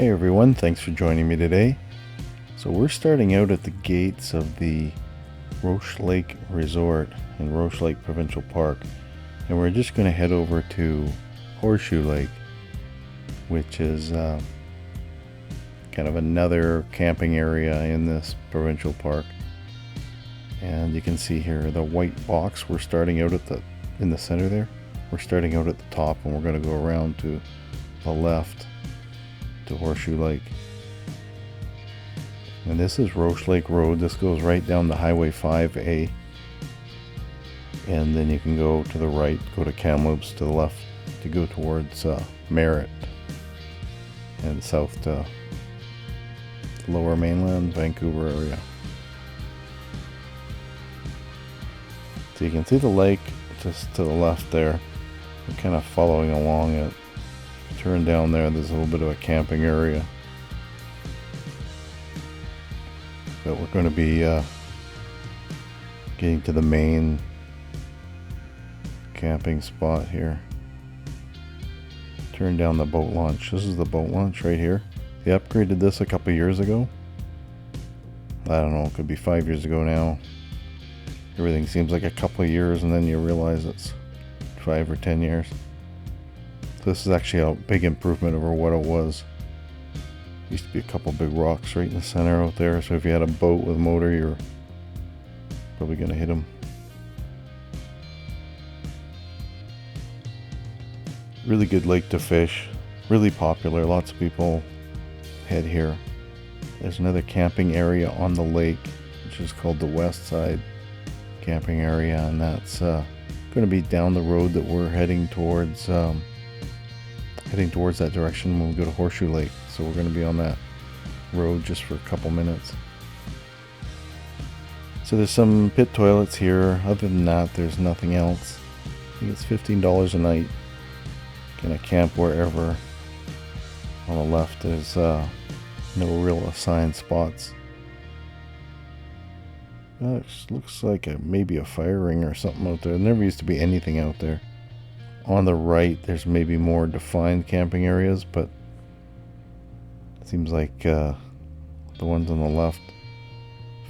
Hey everyone, thanks for joining me today. So we're starting out at the gates of the Roche Lake Resort in Roche Lake Provincial Park, and we're just going to head over to Horseshoe Lake, which is kind of another camping area in this provincial park. And you can see here the white box. We're starting out at in the center there. We're starting out at the top, and we're going to go around to the left to Horseshoe Lake. And this is Roche Lake Road. This goes right down the Highway 5A, and then you can go to the right, go to Kamloops, to the left to go towards Merritt, and south to Lower Mainland, Vancouver area. So you can see the lake just to the left there. We're kind of following along it. Turn down there, there's a little bit of a camping area, but we're going to be getting to the main camping spot here. Turn down the boat launch. This is the boat launch right here. They upgraded this a couple years ago. I don't know, it could be 5 years ago now. Everything seems like a couple of years, and then you realize it's 5 or 10 years. This is actually a big improvement over what it was. Used to be a couple big rocks right in the center out there, so if you had a boat with a motor, you're probably going to hit them. Really good lake to fish. Really popular. Lots of people head here. There's another camping area on the lake, which is called the West Side Camping Area, and that's going to be down the road that we're heading towards that direction when we go to Horseshoe Lake. So we're going to be on that road just for a couple minutes. So there's some pit toilets here. Other than that, there's nothing else. I think it's $15 a night. Gonna camp wherever. On the left there's no real assigned spots. It looks like maybe a fire ring or something out there. There never used to be anything out there. On the right, there's maybe more defined camping areas, but it seems like the ones on the left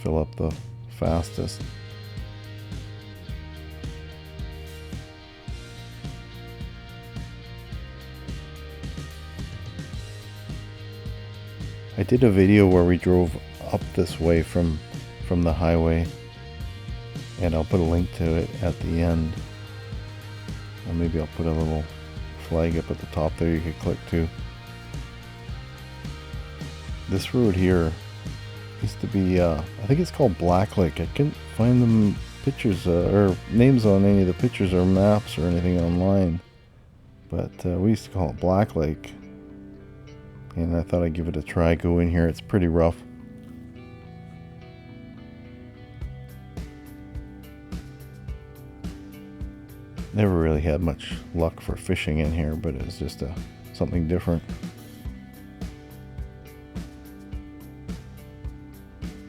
fill up the fastest. I did a video where we drove up this way from the highway, and I'll put a link to it at the end. Or maybe I'll put a little flag up at the top there you could click to. This road here used to be, I think it's called Black Lake. I couldn't find them pictures or names on any of the pictures or maps or anything online. But we used to call it Black Lake. And I thought I'd give it a try. Go in here. It's pretty rough. Never really had much luck for fishing in here, but it's just something different.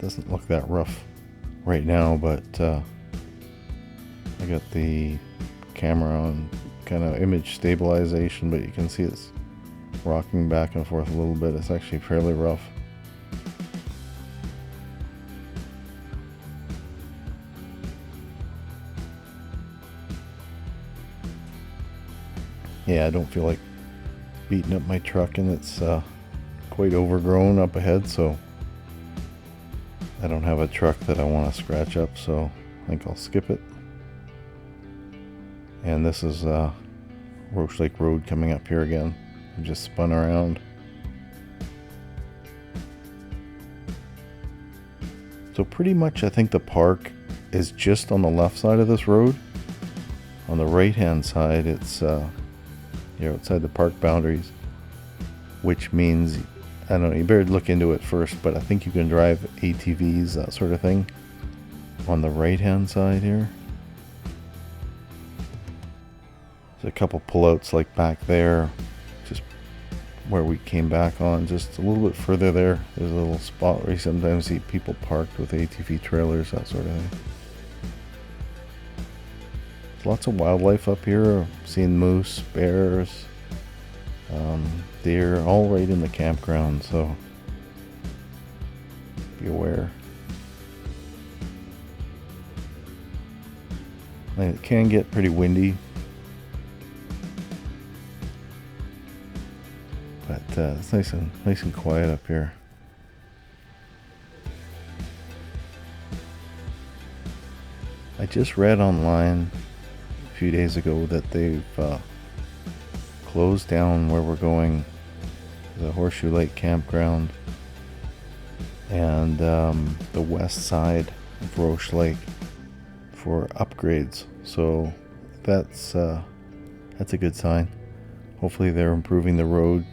Doesn't look that rough right now, but I got the camera on kind of image stabilization, but you can see it's rocking back and forth a little bit. It's actually fairly rough. Yeah, I don't feel like beating up my truck, and it's quite overgrown up ahead, so I don't have a truck that I want to scratch up, so I think I'll skip it. And this is Roche Lake Road coming up here again. I just spun around. So pretty much I think the park is just on the left side of this road. On the right hand side, it's you're outside the park boundaries, which means, I don't know, you better look into it first, but I think you can drive ATVs, that sort of thing, on the right hand side here. There's a couple pullouts like back there, just where we came back on. Just a little bit further there, there's a little spot where you sometimes see people parked with ATV trailers, that sort of thing. Lots of wildlife up here. Seeing moose, bears, deer, all right in the campground, so be aware. And it can get pretty windy, but it's nice and quiet up here. I just read online a few days ago that they've closed down where we're going, the Horseshoe Lake campground, and the west side of Roche Lake for upgrades. So that's a good sign. Hopefully they're improving the road.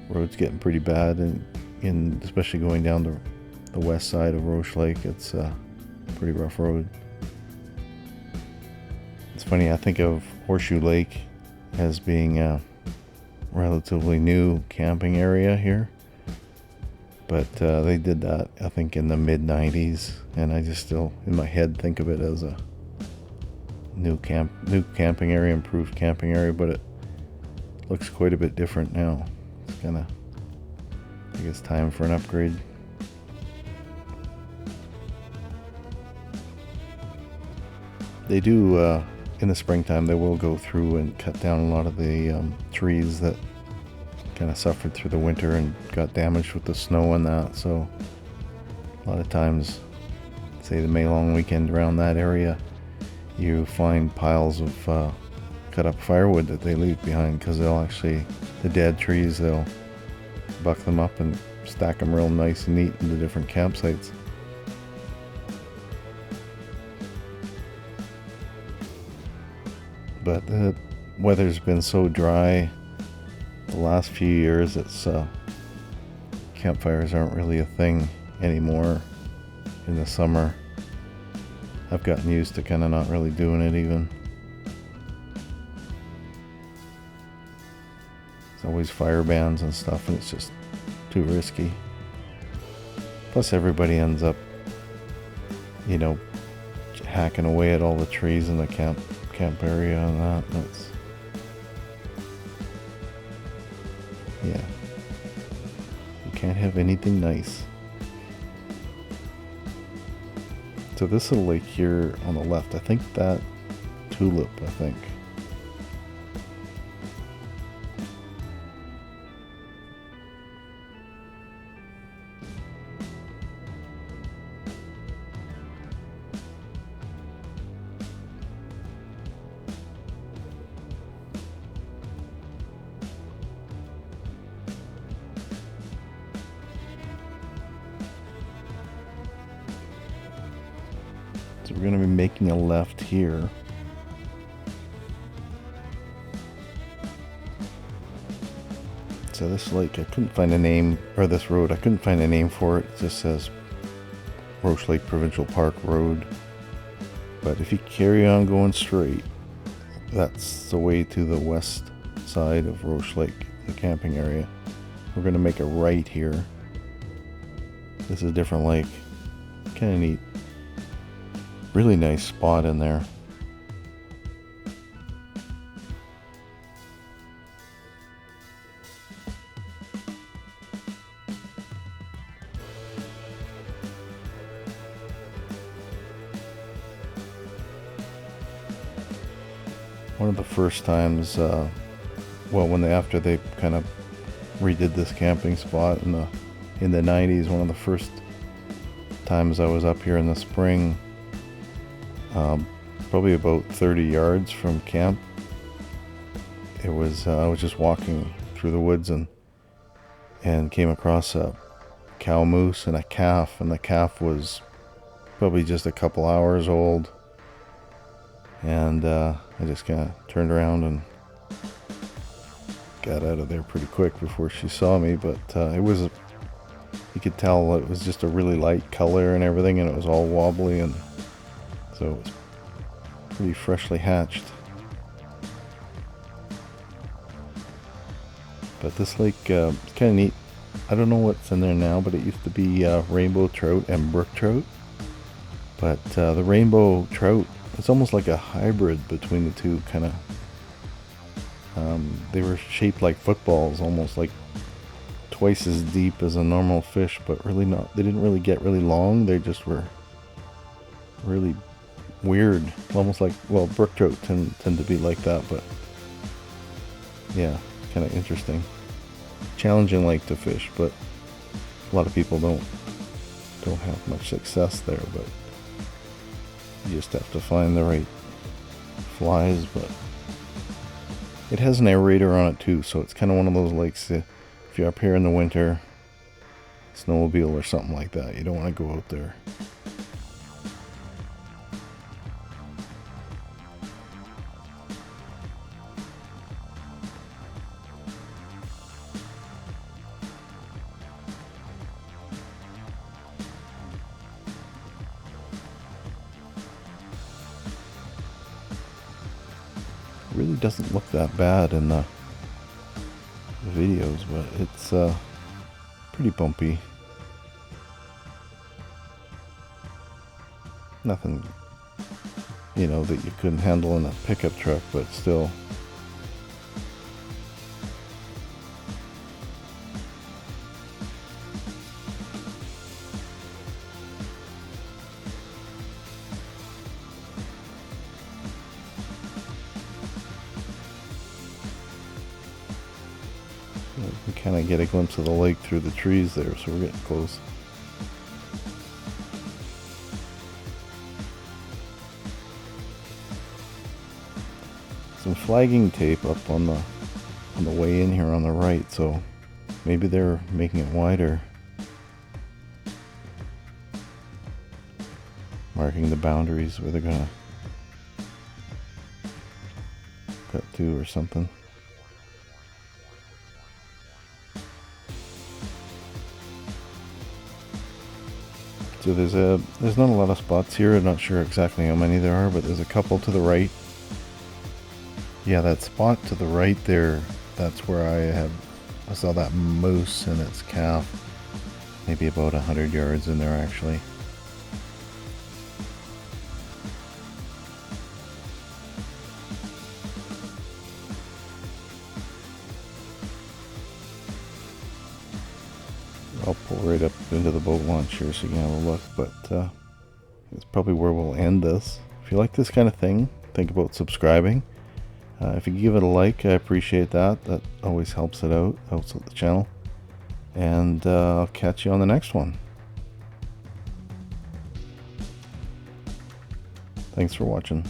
Road's getting pretty bad, and especially going down the west side of Roche Lake, it's a pretty rough road. It's funny, I think of Horseshoe Lake as being a relatively new camping area here, but they did that, I think, in the mid-90s, and I just still in my head think of it as a new camping area, improved camping area, but it looks quite a bit different now. It's kind of, I guess, time for an upgrade. They do in the springtime, they will go through and cut down a lot of the trees that kind of suffered through the winter and got damaged with the snow and that. So a lot of times, say the May long weekend around that area, you find piles of cut up firewood that they leave behind, because they'll actually, the dead trees, they'll buck them up and stack them real nice and neat into different campsites. But the weather's been so dry the last few years, it's campfires aren't really a thing anymore in the summer. I've gotten used to kind of not really doing it even. It's always fire bans and stuff, and it's just too risky. Plus everybody ends up, hacking away at all the trees in the camp area and that. That's, yeah, you can't have anything nice. So this little lake here on the left, I think that tulip, I think. So we're going to be making a left here. So this lake, I couldn't find a name, or this road, I couldn't find a name for it. It just says Roche Lake Provincial Park Road. But if you carry on going straight, that's the way to the west side of Roche Lake, the camping area. We're going to make a right here. This is a different lake. Kind of neat. Really nice spot in there. One of the first times, after they kind of redid this camping spot in the 90s, one of the first times I was up here in the spring, probably about 30 yards from camp. It was I was just walking through the woods and came across a cow moose and a calf, and the calf was probably just a couple hours old, and I just kind of turned around and got out of there pretty quick before she saw me. But it was, you could tell it was just a really light color and everything, and it was all wobbly, and so it was pretty freshly hatched. But this lake is kind of neat. I don't know what's in there now, but it used to be rainbow trout and brook trout. But the rainbow trout, it's almost like a hybrid between the two, kind of They were shaped like footballs, almost like twice as deep as a normal fish, but really not. They didn't really get really long. They just were really weird, almost like, well, brook trout tend to be like that, but yeah, kind of interesting. Challenging lake to fish, but a lot of people don't have much success there, but you just have to find the right flies. But it has an aerator on it too, so it's kind of one of those lakes, if you're up here in the winter, snowmobile or something like that, you don't want to go out there. Really doesn't look that bad in the videos, but it's pretty bumpy. Nothing, you know, that you couldn't handle in a pickup truck, but still. You can kind of get a glimpse of the lake through the trees there, so we're getting close. Some flagging tape up on the way in here on the right, so maybe they're making it wider, marking the boundaries where they're gonna cut to or something. So there's not a lot of spots here. I'm not sure exactly how many there are, but there's a couple to the right. Yeah, that spot to the right there, that's where I saw that moose and its calf. Maybe about 100 yards in there actually. I'll pull right up into the boat launch here so you can have a look, but it's probably where we'll end this. If you like this kind of thing, think about subscribing. If you give it a like, I appreciate that. That always helps it out, helps out the channel. And I'll catch you on the next one. Thanks for watching.